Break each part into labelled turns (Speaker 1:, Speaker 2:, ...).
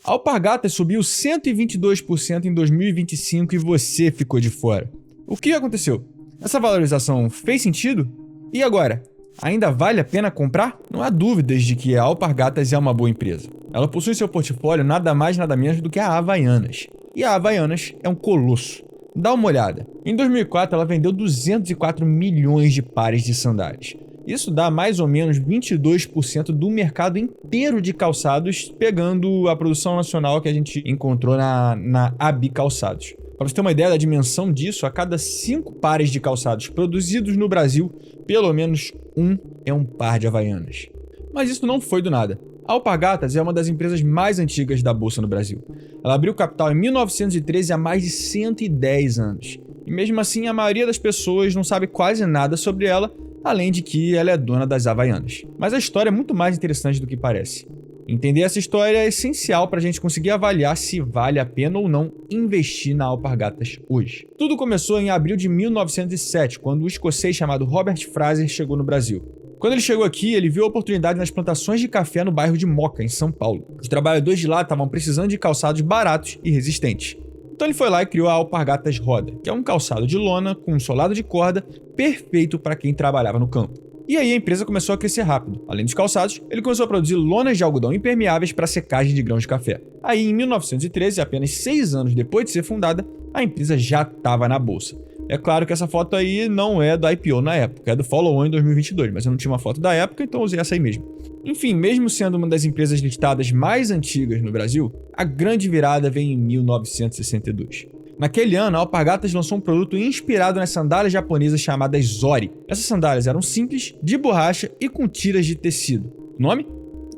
Speaker 1: A Alpargatas subiu 122% em 2025 e você ficou de fora. O que aconteceu? Essa valorização fez sentido? E agora? Ainda vale a pena comprar? Não há dúvidas de que a Alpargatas é uma boa empresa. Ela possui em seu portfólio nada mais nada menos do que a Havaianas. E a Havaianas é um colosso. Dá uma olhada. Em 2004 ela vendeu 204 milhões de pares de sandálias. Isso dá mais ou menos 22% do mercado inteiro de calçados, pegando a produção nacional que a gente encontrou na AB Calçados. Para você ter uma ideia da dimensão disso, a cada 5 pares de calçados produzidos no Brasil, pelo menos um é um par de Havaianas. Mas isso não foi do nada. A Alpargatas é uma das empresas mais antigas da Bolsa no Brasil. Ela abriu capital em 1913, há mais de 110 anos. E mesmo assim, a maioria das pessoas não sabe quase nada sobre ela, além de que ela é dona das Havaianas. Mas a história é muito mais interessante do que parece. Entender essa história é essencial para a gente conseguir avaliar se vale a pena ou não investir na Alpargatas hoje. Tudo começou em abril de 1907, quando o escocês chamado Robert Fraser chegou no Brasil. Quando ele chegou aqui, ele viu a oportunidade nas plantações de café no bairro de Moca, em São Paulo. Os trabalhadores de lá estavam precisando de calçados baratos e resistentes. Então ele foi lá e criou a Alpargatas Roda, que é um calçado de lona com um solado de corda perfeito para quem trabalhava no campo. E aí a empresa começou a crescer rápido. Além dos calçados, ele começou a produzir lonas de algodão impermeáveis para secagem de grãos de café. Aí em 1913, apenas 6 anos depois de ser fundada, a empresa já estava na bolsa. É claro que essa foto aí não é do IPO na época, é do follow-on em 2022, mas eu não tinha uma foto da época, então usei essa aí mesmo. Enfim, mesmo sendo uma das empresas listadas mais antigas no Brasil, a grande virada vem em 1962. Naquele ano, a Alpargatas lançou um produto inspirado nas sandálias japonesas chamadas Zori. Essas sandálias eram simples, de borracha e com tiras de tecido. Nome?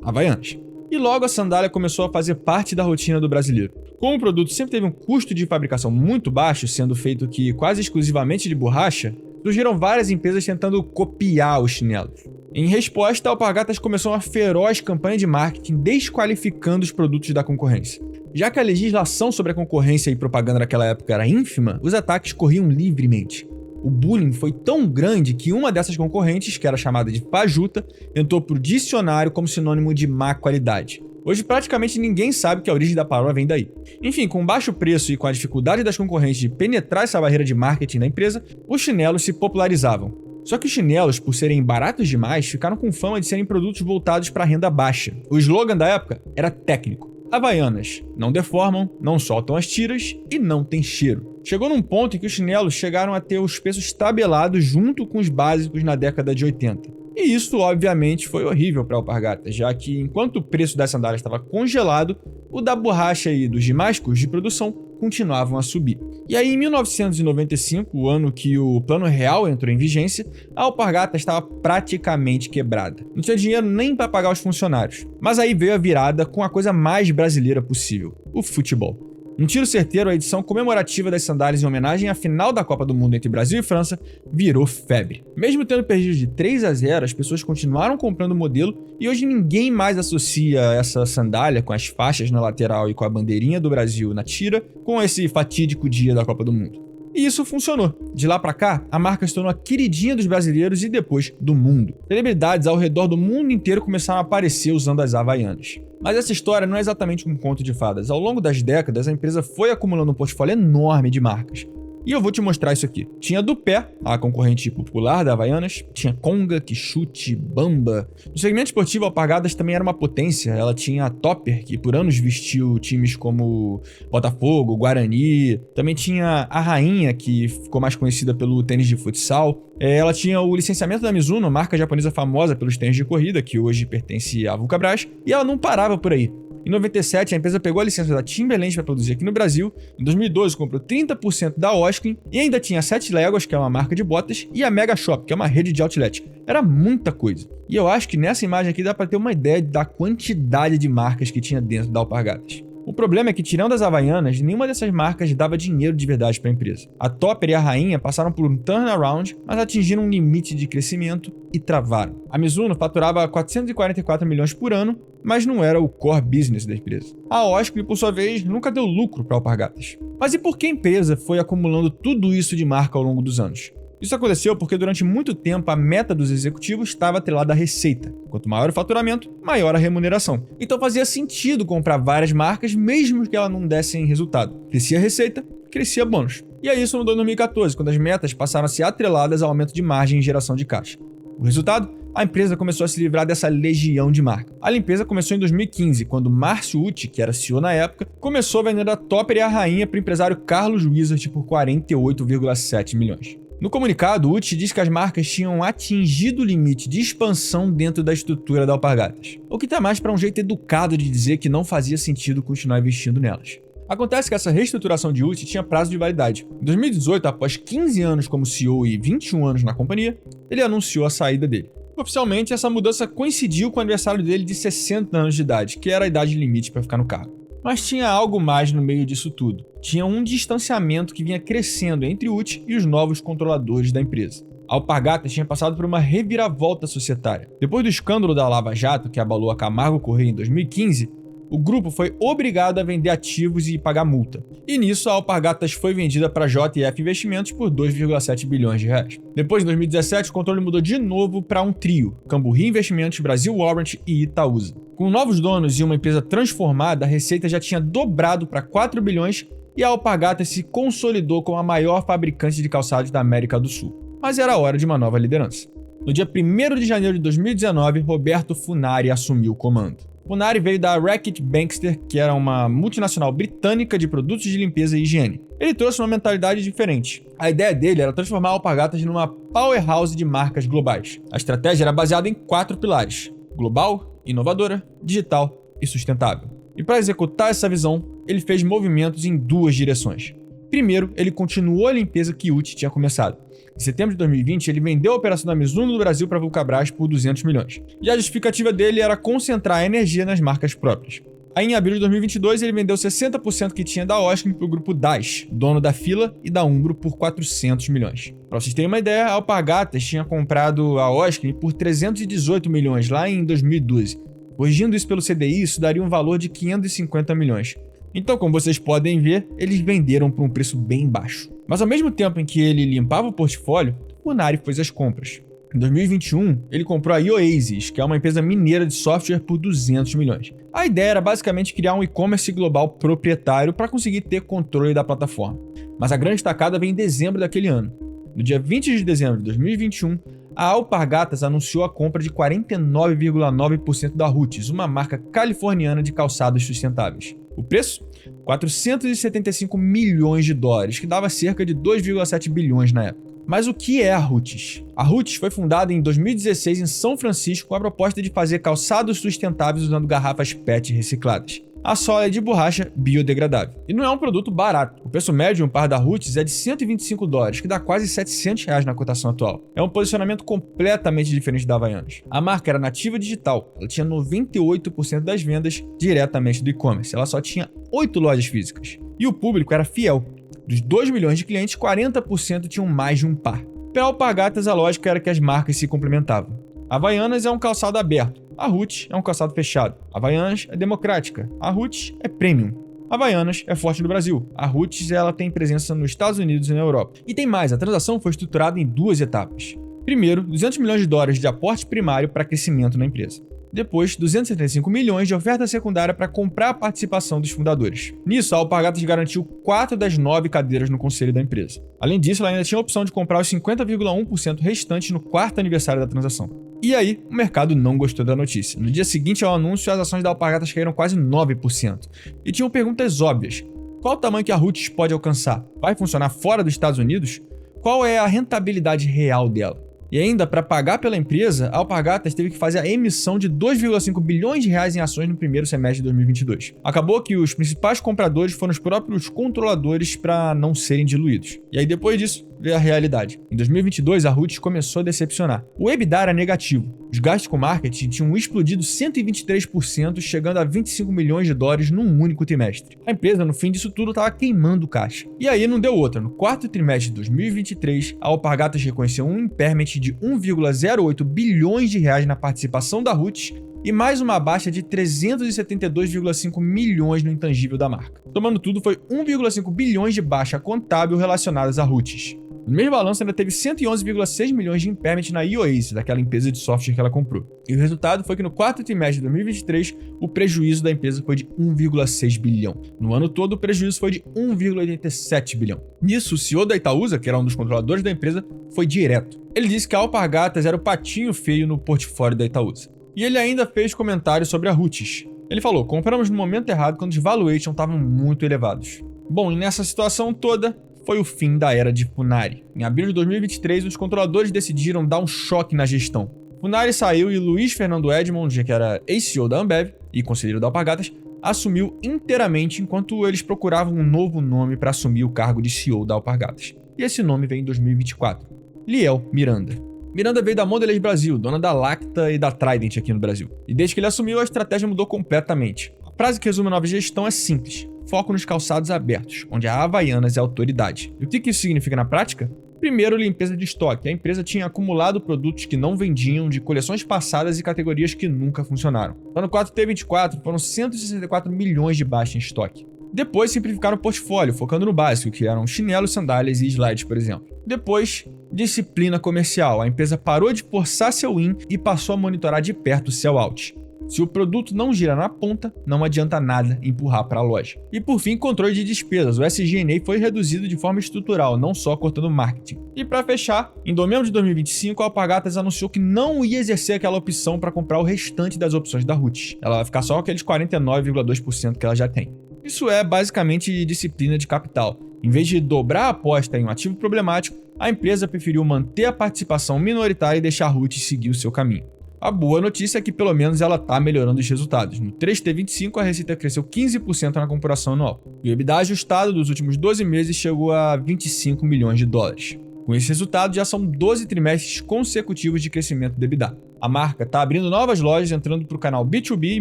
Speaker 1: Havaianas. E logo a sandália começou a fazer parte da rotina do brasileiro. Como o produto sempre teve um custo de fabricação muito baixo, sendo feito quase exclusivamente de borracha, surgiram várias empresas tentando copiar os chinelos. Em resposta, a Alpargatas começou uma feroz campanha de marketing desqualificando os produtos da concorrência. Já que a legislação sobre a concorrência e propaganda naquela época era ínfima, os ataques corriam livremente. O bullying foi tão grande que uma dessas concorrentes, que era chamada de fajuta, entrou para o dicionário como sinônimo de má qualidade. Hoje praticamente ninguém sabe que a origem da palavra vem daí. Enfim, com baixo preço e com a dificuldade das concorrentes de penetrar essa barreira de marketing na empresa, os chinelos se popularizavam. Só que os chinelos, por serem baratos demais, ficaram com fama de serem produtos voltados para a renda baixa. O slogan da época era técnico. Havaianas não deformam, não soltam as tiras e não tem cheiro. Chegou num ponto em que os chinelos chegaram a ter os preços tabelados junto com os básicos na década de 80. E isso, obviamente, foi horrível para a Alpargatas, já que enquanto o preço das sandálias estava congelado, o da borracha e dos demais custos de produção continuavam a subir. E aí, em 1995, o ano que o Plano Real entrou em vigência, a Alpargatas estava praticamente quebrada. Não tinha dinheiro nem para pagar os funcionários. Mas aí veio a virada com a coisa mais brasileira possível, o futebol. Um tiro certeiro, a edição comemorativa das sandálias em homenagem à final da Copa do Mundo entre Brasil e França virou febre. Mesmo tendo perdido de 3-0, as pessoas continuaram comprando o modelo e hoje ninguém mais associa essa sandália com as faixas na lateral e com a bandeirinha do Brasil na tira com esse fatídico dia da Copa do Mundo. E isso funcionou. De lá pra cá, a marca se tornou a queridinha dos brasileiros e depois do mundo. Celebridades ao redor do mundo inteiro começaram a aparecer usando as Havaianas. Mas essa história não é exatamente um conto de fadas. Ao longo das décadas, a empresa foi acumulando um portfólio enorme de marcas. E eu vou te mostrar isso aqui. Tinha Dupé, a concorrente popular da Havaianas. Tinha Conga, Quixute, Bamba. No segmento esportivo, a Alpargatas também era uma potência. Ela tinha a Topper, que por anos vestiu times como Botafogo, Guarani. Também tinha a Rainha, que ficou mais conhecida pelo tênis de futsal. Ela tinha o licenciamento da Mizuno, marca japonesa famosa pelos tênis de corrida, que hoje pertence à Vulcabras. E ela não parava por aí. Em 97, a empresa pegou a licença da Timberland para produzir aqui no Brasil. Em 2012, comprou 30% da Osklin e ainda tinha a 7 Léguas, que é uma marca de botas, e a Mega Shop, que é uma rede de outlet. Era muita coisa. E eu acho que nessa imagem aqui dá para ter uma ideia da quantidade de marcas que tinha dentro da Alpargatas. O problema é que, tirando as Havaianas, nenhuma dessas marcas dava dinheiro de verdade para a empresa. A Topper e a Rainha passaram por um turnaround, mas atingiram um limite de crescimento e travaram. A Mizuno faturava 444 milhões por ano, mas não era o core business da empresa. A Osklin, por sua vez, nunca deu lucro para a Alpargatas. Mas e por que a empresa foi acumulando tudo isso de marca ao longo dos anos? Isso aconteceu porque durante muito tempo a meta dos executivos estava atrelada à receita. Quanto maior o faturamento, maior a remuneração. Então fazia sentido comprar várias marcas mesmo que elas não dessem resultado. Crescia a receita, crescia bônus. E aí isso mudou em 2014, quando as metas passaram a ser atreladas ao aumento de margem e geração de caixa. O resultado? A empresa começou a se livrar dessa legião de marca. A limpeza começou em 2015, quando Márcio Utti, que era CEO na época, começou vendendo a Topper e a Rainha para o empresário Carlos Wizard por 48,7 milhões. No comunicado, Utti diz que as marcas tinham atingido o limite de expansão dentro da estrutura da Alpargatas, o que está mais para um jeito educado de dizer que não fazia sentido continuar investindo nelas. Acontece que essa reestruturação de Utti tinha prazo de validade. Em 2018, após 15 anos como CEO e 21 anos na companhia, ele anunciou a saída dele. Oficialmente, essa mudança coincidiu com o aniversário dele de 60 anos de idade, que era a idade limite para ficar no cargo. Mas tinha algo mais no meio disso tudo. Tinha um distanciamento que vinha crescendo entre Utti e os novos controladores da empresa. A Alpargatas tinha passado por uma reviravolta societária. Depois do escândalo da Lava Jato, que abalou a Camargo Corrêa em 2015, o grupo foi obrigado a vender ativos e pagar multa. E nisso, a Alpargatas foi vendida para a JF Investimentos por 2,7 bilhões de reais. Depois, em 2017, o controle mudou de novo para um trio: Camburri Investimentos, Brasil Warrant e Itaúsa. Com novos donos e uma empresa transformada, a receita já tinha dobrado para 4 bilhões e a Alpargatas se consolidou como a maior fabricante de calçados da América do Sul. Mas era hora de uma nova liderança. No dia 1º de janeiro de 2019, Roberto Funari assumiu o comando. Funari veio da Reckitt Benckiser, que era uma multinacional britânica de produtos de limpeza e higiene. Ele trouxe uma mentalidade diferente. A ideia dele era transformar a Alpargatas numa powerhouse de marcas globais. A estratégia era baseada em 4 pilares: global, inovadora, digital e sustentável. E para executar essa visão, ele fez movimentos em 2 direções. Primeiro, ele continuou a limpeza que Utti tinha começado. Em setembro de 2020, ele vendeu a operação da Mizuno no Brasil para a Vulcabras por 200 milhões. E a justificativa dele era concentrar a energia nas marcas próprias. Aí, em abril de 2022, ele vendeu 60% que tinha da Osklen para o grupo DAS, dono da Fila e da Umbro, por 400 milhões. Para vocês terem uma ideia, a Alpargatas tinha comprado a Osklen por 318 milhões lá em 2012. Corrigindo isso pelo CDI, isso daria um valor de 550 milhões. Então, como vocês podem ver, eles venderam por um preço bem baixo. Mas ao mesmo tempo em que ele limpava o portfólio, Funari fez as compras. Em 2021, ele comprou a Oasis, que é uma empresa mineira de software, por 200 milhões. A ideia era basicamente criar um e-commerce global proprietário para conseguir ter controle da plataforma. Mas a grande tacada veio em dezembro daquele ano. No dia 20 de dezembro de 2021, a Alpargatas anunciou a compra de 49,9% da Roots, uma marca californiana de calçados sustentáveis. O preço? 475 milhões de dólares, que dava cerca de 2,7 bilhões na época. Mas o que é a Roots? A Roots foi fundada em 2016 em São Francisco com a proposta de fazer calçados sustentáveis usando garrafas PET recicladas. A sola é de borracha biodegradável. E não é um produto barato. O preço médio de um par da Roots é de 125 dólares, que dá quase 700 reais na cotação atual. É um posicionamento completamente diferente da Havaianas. A marca era nativa digital. Ela tinha 98% das vendas diretamente do e-commerce. Ela só tinha 8 lojas físicas. E o público era fiel. Dos 2 milhões de clientes, 40% tinham mais de um par. Para a Alpargatas, a lógica era que as marcas se complementavam. A Havaianas é um calçado aberto. A Roots é um calçado fechado. A Havaianas é democrática. A Roots é premium. A Havaianas é forte no Brasil. A Roots ela tem presença nos Estados Unidos e na Europa. E tem mais, a transação foi estruturada em 2 etapas. Primeiro, 200 milhões de dólares de aporte primário para crescimento na empresa. Depois, 275 milhões de oferta secundária para comprar a participação dos fundadores. Nisso, a Alpargatas garantiu 4 das 9 cadeiras no conselho da empresa. Além disso, ela ainda tinha a opção de comprar os 50,1% restantes no 4º aniversário da transação. E aí, o mercado não gostou da notícia. No dia seguinte ao anúncio, as ações da Alpargatas caíram quase 9%. E tinham perguntas óbvias. Qual o tamanho que a Roots pode alcançar? Vai funcionar fora dos Estados Unidos? Qual é a rentabilidade real dela? E ainda, para pagar pela empresa, a Alpargatas teve que fazer a emissão de 2,5 bilhões de reais em ações no primeiro semestre de 2022. Acabou que os principais compradores foram os próprios controladores para não serem diluídos. E aí depois disso, veio a realidade. Em 2022, a Roots começou a decepcionar. O EBITDA era negativo. Os gastos com marketing tinham explodido 123%, chegando a 25 milhões de dólares num único trimestre. A empresa, no fim disso tudo, estava queimando caixa. E aí não deu outra. No 4º trimestre de 2023, a Alpargatas reconheceu um impairment de 1,08 bilhões de reais na participação da Roots e mais uma baixa de 372,5 milhões no intangível da marca. Tomando tudo, foi 1,5 bilhões de baixa contábil relacionadas a Roots. No mesmo balanço, ainda teve 111,6 milhões de impairment na Oasis, daquela empresa de software que ela comprou. E o resultado foi que no quarto trimestre de 2023, o prejuízo da empresa foi de 1,6 bilhão. No ano todo, o prejuízo foi de 1,87 bilhão. Nisso, o CEO da Itaúsa, que era um dos controladores da empresa, foi direto. Ele disse que a Alpargatas era o patinho feio no portfólio da Itaúsa. E ele ainda fez comentários sobre a Roots. Ele falou: compramos no momento errado quando os valuations estavam muito elevados. Bom, e nessa situação toda, foi o fim da era de Funari. Em abril de 2023, os controladores decidiram dar um choque na gestão. Funari saiu e Luiz Fernando Edmond, que era ex-CEO da Ambev e conselheiro da Alpargatas, assumiu inteiramente enquanto eles procuravam um novo nome para assumir o cargo de CEO da Alpargatas. E esse nome veio em 2024. Liel Miranda. Miranda veio da Mondelez Brasil, dona da Lacta e da Trident aqui no Brasil. E desde que ele assumiu, a estratégia mudou completamente. A frase que resume a nova gestão é simples: foco nos calçados abertos, onde a Havaianas é a autoridade. E o que isso significa na prática? Primeiro, limpeza de estoque. A empresa tinha acumulado produtos que não vendiam de coleções passadas e categorias que nunca funcionaram. Só no 4T24 foram 164 milhões de baixa em estoque. Depois, simplificaram o portfólio, focando no básico, que eram chinelos, sandálias e slides, por exemplo. Depois, disciplina comercial. A empresa parou de forçar seu in e passou a monitorar de perto o sell-out. Se o produto não gira na ponta, não adianta nada empurrar para a loja. E por fim, controle de despesas. O SG&A foi reduzido de forma estrutural, não só cortando marketing. E para fechar, em novembro de 2025, a Alpargatas anunciou que não ia exercer aquela opção para comprar o restante das opções da Roots. Ela vai ficar só com aqueles 49,2% que ela já tem. Isso é basicamente disciplina de capital. Em vez de dobrar a aposta em um ativo problemático, a empresa preferiu manter a participação minoritária e deixar a Roots seguir o seu caminho. A boa notícia é que pelo menos ela está melhorando os resultados. No 3T25, a receita cresceu 15% na comparação anual. E o EBITDA ajustado dos últimos 12 meses chegou a 25 milhões de dólares. Com esse resultado, já são 12 trimestres consecutivos de crescimento do EBITDA. A marca está abrindo novas lojas, entrando para o canal B2B e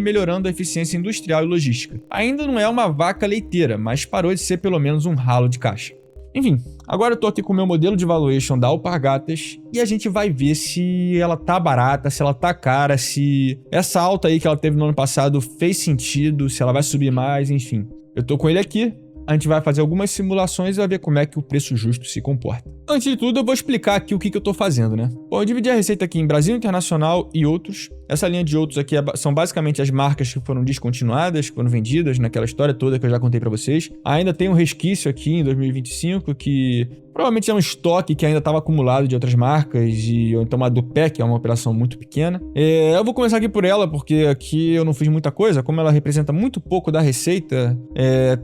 Speaker 1: melhorando a eficiência industrial e logística. Ainda não é uma vaca leiteira, mas parou de ser pelo menos um ralo de caixa. Enfim, agora eu tô aqui com o meu modelo de valuation da Alpargatas e a gente vai ver se ela tá barata, se ela tá cara, se essa alta aí que ela teve no ano passado fez sentido, se ela vai subir mais, enfim. Eu tô com ele aqui. A gente vai fazer algumas simulações e vai ver como é que o preço justo se comporta. Antes de tudo, eu vou explicar aqui o que eu tô fazendo, né? Bom, eu dividi a receita aqui em Brasil Internacional e outros. Essa linha de outros aqui são basicamente as marcas que foram descontinuadas, que foram vendidas naquela história toda que eu já contei pra vocês. Ainda tem um resquício aqui em 2025 que provavelmente é um estoque que ainda estava acumulado de outras marcas, ou então a Dupec, que é uma operação muito pequena. Eu vou começar aqui por ela, porque aqui eu não fiz muita coisa. Como ela representa muito pouco da receita,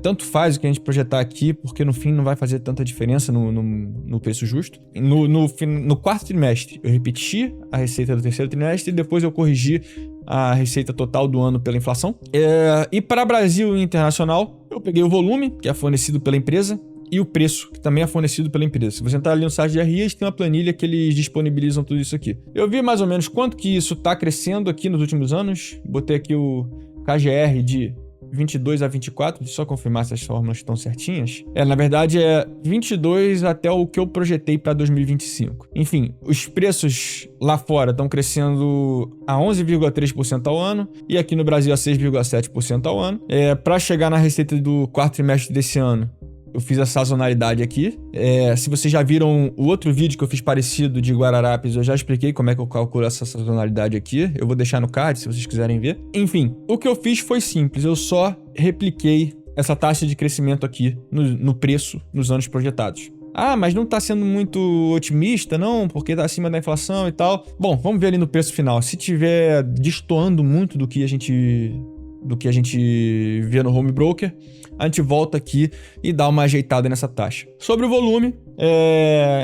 Speaker 1: tanto faz o que a gente projetar aqui, porque no fim não vai fazer tanta diferença no preço justo. No quarto trimestre, eu repeti a receita do terceiro trimestre e depois eu corrigi a receita total do ano pela inflação. E para Brasil e Internacional, eu peguei o volume, que é fornecido pela empresa, e o preço, que também é fornecido pela empresa. Se você entrar ali no site de RIAs, tem uma planilha que eles disponibilizam tudo isso aqui. Eu vi mais ou menos quanto que isso está crescendo aqui nos últimos anos. Botei aqui o KGR de 22 a 24, deixa eu só confirmar se as fórmulas estão certinhas. Na verdade é 22 até o que eu projetei para 2025. Enfim, os preços lá fora estão crescendo a 11,3% ao ano e aqui no Brasil a 6,7% ao ano. Para chegar na receita do quarto trimestre desse ano, eu fiz a sazonalidade aqui. Se vocês já viram o outro vídeo que eu fiz parecido de Guararapes, eu já expliquei como é que eu calculo essa sazonalidade aqui. Eu vou deixar no card se vocês quiserem ver. Enfim, o que eu fiz foi simples. Eu só repliquei essa taxa de crescimento aqui no preço nos anos projetados. Ah, mas não tá sendo muito otimista, não, porque tá acima da inflação e tal. Bom, vamos ver ali no preço final. Se tiver destoando muito do que a gente vê no home broker, a gente volta aqui e dá uma ajeitada nessa taxa. Sobre o volume,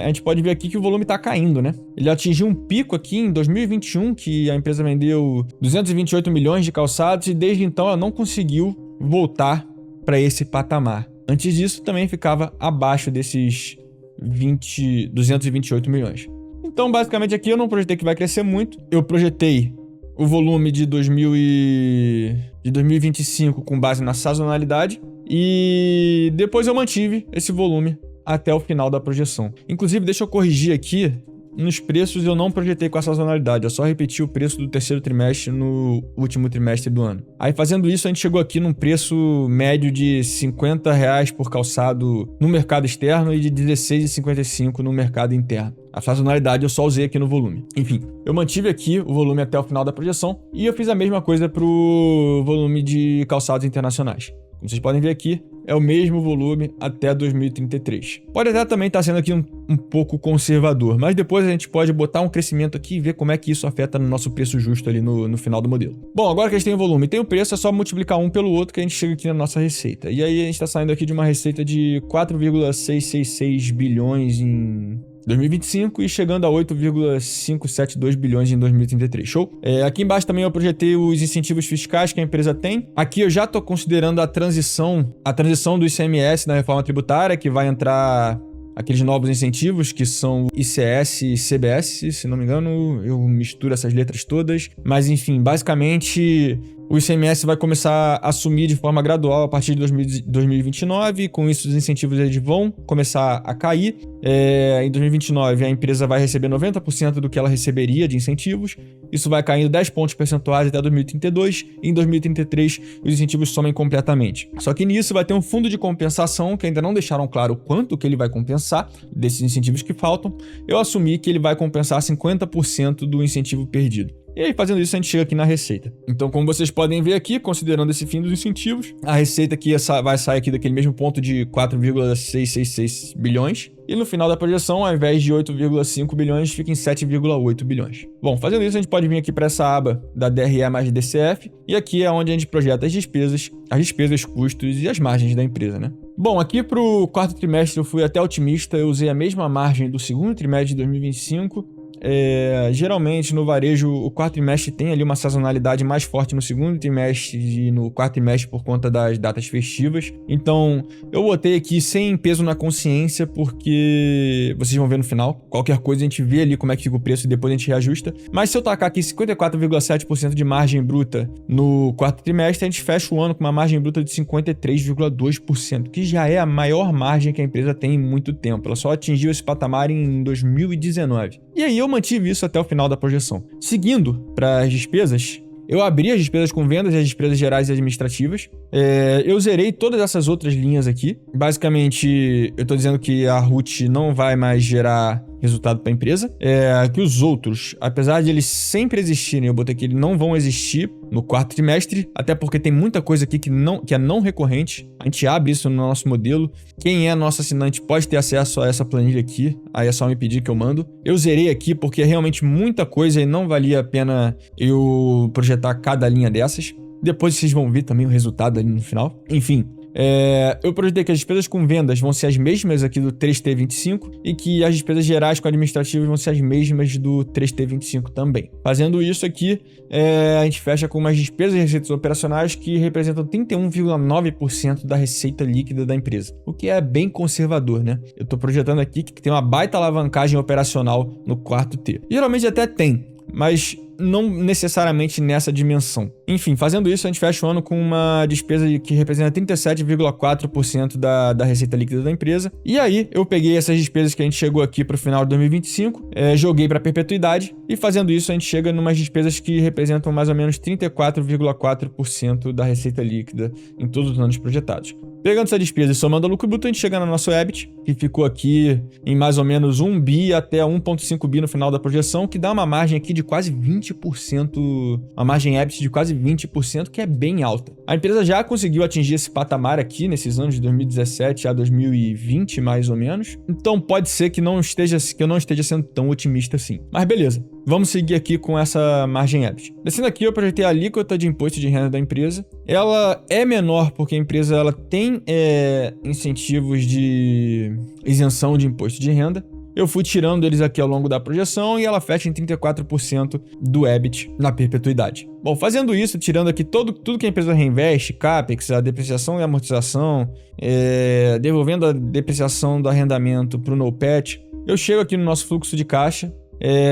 Speaker 1: a gente pode ver aqui que o volume está caindo, né? Ele atingiu um pico aqui em 2021, que a empresa vendeu 228 milhões de calçados e desde então ela não conseguiu voltar para esse patamar. Antes disso, também ficava abaixo desses 228 milhões. Então, basicamente aqui eu não projetei que vai crescer muito. Eu projetei o volume de 2025 com base na sazonalidade e depois eu mantive esse volume até o final da projeção. Inclusive, deixa eu corrigir aqui, nos preços eu não projetei com a sazonalidade, eu só repeti o preço do terceiro trimestre no último trimestre do ano. Aí fazendo isso, a gente chegou aqui num preço médio de R$50 por calçado no mercado externo e de R$16,55 no mercado interno. A sazonalidade eu só usei aqui no volume. Enfim, eu mantive aqui o volume até o final da projeção e eu fiz a mesma coisa para o volume de calçados internacionais. Como vocês podem ver aqui, é o mesmo volume até 2033. Pode até também estar sendo aqui um pouco conservador, mas depois a gente pode botar um crescimento aqui e ver como é que isso afeta no nosso preço justo ali no final do modelo. Bom, agora que a gente tem o volume e tem o preço, é só multiplicar um pelo outro que a gente chega aqui na nossa receita. E aí a gente está saindo aqui de uma receita de 4,666 bilhões em 2025 e chegando a 8,572 bilhões em 2033. Show? Aqui embaixo também eu projetei os incentivos fiscais que a empresa tem. Aqui eu já estou considerando a transição do ICMS na reforma tributária, que vai entrar aqueles novos incentivos que são ICS e CBS, se não me engano, eu misturo essas letras todas. Mas enfim, basicamente o ICMS vai começar a sumir de forma gradual a partir de 2029, e com isso os incentivos eles vão começar a cair. Em 2029 a empresa vai receber 90% do que ela receberia de incentivos, isso vai caindo 10 pontos percentuais até 2032, e em 2033 os incentivos somem completamente. Só que nisso vai ter um fundo de compensação que ainda não deixaram claro quanto que ele vai compensar desses incentivos que faltam. Eu assumi que ele vai compensar 50% do incentivo perdido. E aí, fazendo isso, a gente chega aqui na receita. Então, como vocês podem ver aqui, considerando esse fim dos incentivos, a receita aqui vai sair aqui daquele mesmo ponto de 4,666 bilhões. E no final da projeção, ao invés de 8,5 bilhões, fica em 7,8 bilhões. Bom, fazendo isso, a gente pode vir aqui para essa aba da DRE mais DCF. E aqui é onde a gente projeta as despesas, custos e as margens da empresa, né? Bom, aqui para o quarto trimestre eu fui até otimista, eu usei a mesma margem do segundo trimestre de 2025. Geralmente no varejo o quarto trimestre tem ali uma sazonalidade mais forte no segundo trimestre e no quarto trimestre por conta das datas festivas. Então eu botei aqui sem peso na consciência, porque vocês vão ver no final. Qualquer coisa a gente vê ali como é que fica o preço e depois a gente reajusta. Mas se eu tacar aqui 54,7% de margem bruta no quarto trimestre, a gente fecha o ano com uma margem bruta de 53,2%, que já é a maior margem que a empresa tem em muito tempo. Ela só atingiu esse patamar em 2019. E aí eu mantive isso até o final da projeção. Seguindo para as despesas, eu abri as despesas com vendas e as despesas gerais e administrativas. Eu zerei todas essas outras linhas aqui. Basicamente, eu estou dizendo que a RUT não vai mais gerar resultado para a empresa. Que os outros, apesar de eles sempre existirem, eu botei que eles não vão existir no quarto trimestre, até porque tem muita coisa aqui que é não recorrente. A gente abre isso no nosso modelo. Quem é nosso assinante pode ter acesso a essa planilha aqui. Aí é só me pedir que eu mando. Eu zerei aqui porque é realmente muita coisa e não valia a pena eu projetar cada linha dessas. Depois vocês vão ver também o resultado ali no final. Enfim, eu projetei que as despesas com vendas vão ser as mesmas aqui do 3T25 e que as despesas gerais com administrativas vão ser as mesmas do 3T25 também. Fazendo isso aqui, a gente fecha com umas despesas e receitas operacionais que representam 31,9% da receita líquida da empresa, o que é bem conservador, né? Eu estou projetando aqui que tem uma baita alavancagem operacional no quarto T. Geralmente até tem, mas não necessariamente nessa dimensão. Enfim, fazendo isso, a gente fecha o ano com uma despesa que representa 37,4% da receita líquida da empresa. E aí, eu peguei essas despesas que a gente chegou aqui para o final de 2025, joguei para perpetuidade, e fazendo isso, a gente chega em umas despesas que representam mais ou menos 34,4% da receita líquida em todos os anos projetados. Pegando essa despesa e somando a lucro bruto, a gente chega no nosso EBIT, que ficou aqui em mais ou menos 1 bi até 1,5 bi no final da projeção, que dá uma margem aqui de quase 20%, uma margem EBIT de quase 20%, que é bem alta. A empresa já conseguiu atingir esse patamar aqui nesses anos de 2017 a 2020, mais ou menos. Então pode ser que eu não esteja sendo tão otimista assim. Mas beleza, vamos seguir aqui com essa margem EBIT. Descendo aqui, eu projetei a alíquota de imposto de renda da empresa. Ela é menor porque a empresa ela tem incentivos de isenção de imposto de renda. Eu fui tirando eles aqui ao longo da projeção e ela fecha em 34% do EBIT na perpetuidade. Bom, fazendo isso, tirando aqui tudo que a empresa reinveste, CAPEX, a depreciação e amortização, devolvendo a depreciação do arrendamento para o NOPAT, eu chego aqui no nosso fluxo de caixa.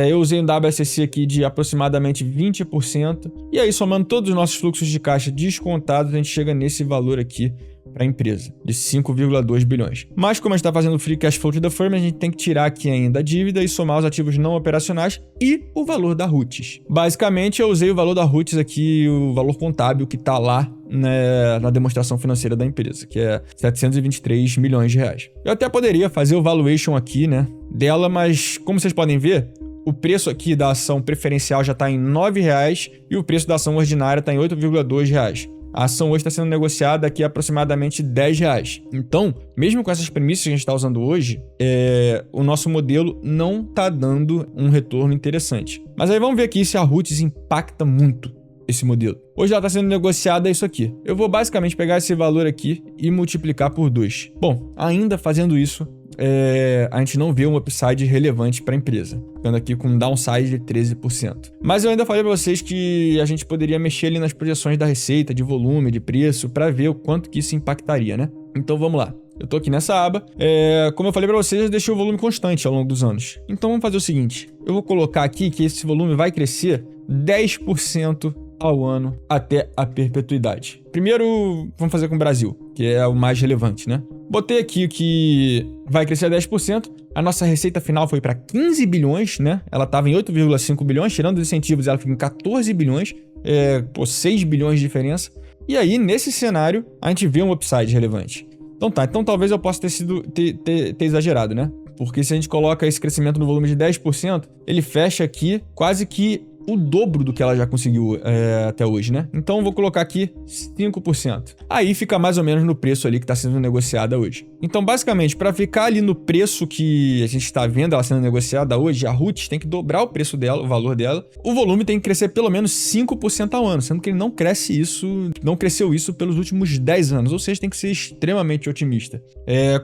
Speaker 1: Eu usei um WSC aqui de aproximadamente 20%. E aí, somando todos os nossos fluxos de caixa descontados, a gente chega nesse valor aqui para a empresa, de 5,2 bilhões. Mas como a gente está fazendo o free cash flow da firma, a gente tem que tirar aqui ainda a dívida e somar os ativos não operacionais e o valor da Roots. Basicamente, eu usei o valor da Roots aqui, o valor contábil que está lá, né, na demonstração financeira da empresa, que é 723 milhões de reais. Eu até poderia fazer o valuation aqui, né, dela, mas como vocês podem ver, o preço aqui da ação preferencial já está em R$ 9,00 e o preço da ação ordinária está em R$ 8,2. A ação hoje está sendo negociada aqui a aproximadamente R$ 10,00. Então, mesmo com essas premissas que a gente está usando hoje, o nosso modelo não está dando um retorno interessante. Mas aí vamos ver aqui se a Roots impacta muito esse modelo. Hoje ela está sendo negociada isso aqui. Eu vou basicamente pegar esse valor aqui e multiplicar por 2. Bom, ainda fazendo isso, a gente não vê um upside relevante para a empresa, ficando aqui com um downside de 13%. Mas eu ainda falei para vocês que a gente poderia mexer ali nas projeções da receita, de volume, de preço, para ver o quanto que isso impactaria, né? Então vamos lá. Eu tô aqui nessa aba. Como eu falei para vocês, eu deixei o volume constante ao longo dos anos. Então vamos fazer o seguinte. Eu vou colocar aqui que esse volume vai crescer 10% ao ano até a perpetuidade. Primeiro, vamos fazer com o Brasil, que é o mais relevante, né? Botei aqui que vai crescer 10%. A nossa receita final foi para 15 bilhões, né? Ela estava em 8,5 bilhões, tirando os incentivos, ela fica em 14 bilhões. 6 bilhões de diferença. E aí, nesse cenário, a gente vê um upside relevante. Então talvez eu possa ter exagerado, né? Porque se a gente coloca esse crescimento no volume de 10%, ele fecha aqui quase que o dobro do que ela já conseguiu até hoje, né? Então, eu vou colocar aqui 5%. Aí fica mais ou menos no preço ali que está sendo negociada hoje. Então, basicamente, para ficar ali no preço que a gente está vendo ela sendo negociada hoje, a Roots tem que dobrar o preço dela, o valor dela. O volume tem que crescer pelo menos 5% ao ano, sendo que ele não cresceu isso pelos últimos 10 anos. Ou seja, tem que ser extremamente otimista.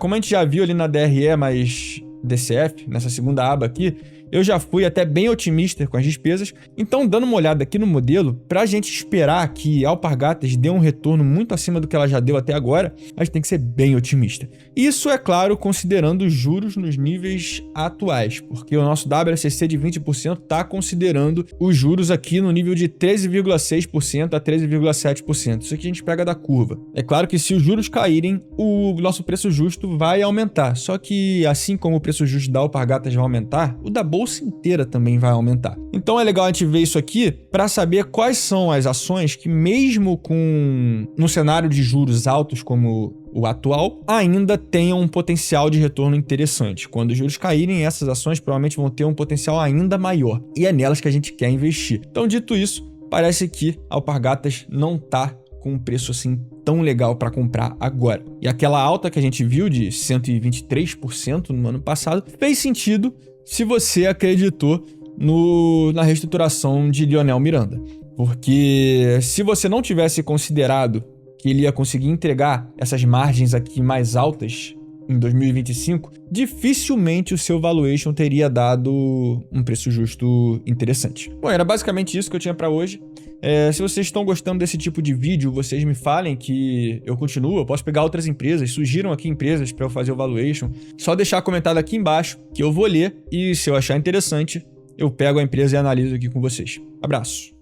Speaker 1: Como a gente já viu ali na DRE mais DCF, nessa segunda aba aqui, eu já fui até bem otimista com as despesas. Então, dando uma olhada aqui no modelo, para a gente esperar que a Alpargatas dê um retorno muito acima do que ela já deu até agora, a gente tem que ser bem otimista. Isso, é claro, considerando os juros nos níveis atuais, porque o nosso WACC de 20% está considerando os juros aqui no nível de 13,6% a 13,7%. Isso aqui a gente pega da curva. É claro que se os juros caírem, o nosso preço justo vai aumentar. Só que, assim como o preço justo da Alpargatas vai aumentar, o da bolsa inteira também vai aumentar. Então é legal a gente ver isso aqui para saber quais são as ações que, mesmo num cenário de juros altos como o atual, ainda tenham um potencial de retorno interessante. Quando os juros caírem, essas ações provavelmente vão ter um potencial ainda maior. E é nelas que a gente quer investir. Então, dito isso, parece que a Alpargatas não está com um preço assim tão legal para comprar agora. E aquela alta que a gente viu de 123% no ano passado fez sentido se você acreditou na reestruturação de Lionel Miranda. Porque se você não tivesse considerado que ele ia conseguir entregar essas margens aqui mais altas em 2025, dificilmente o seu valuation teria dado um preço justo interessante. Bom, era basicamente isso que eu tinha para hoje. Se vocês estão gostando desse tipo de vídeo, vocês me falem que eu continuo, eu posso pegar outras empresas, sugiram aqui empresas para eu fazer o valuation. Só deixar comentado aqui embaixo que eu vou ler e se eu achar interessante, eu pego a empresa e analiso aqui com vocês. Abraço!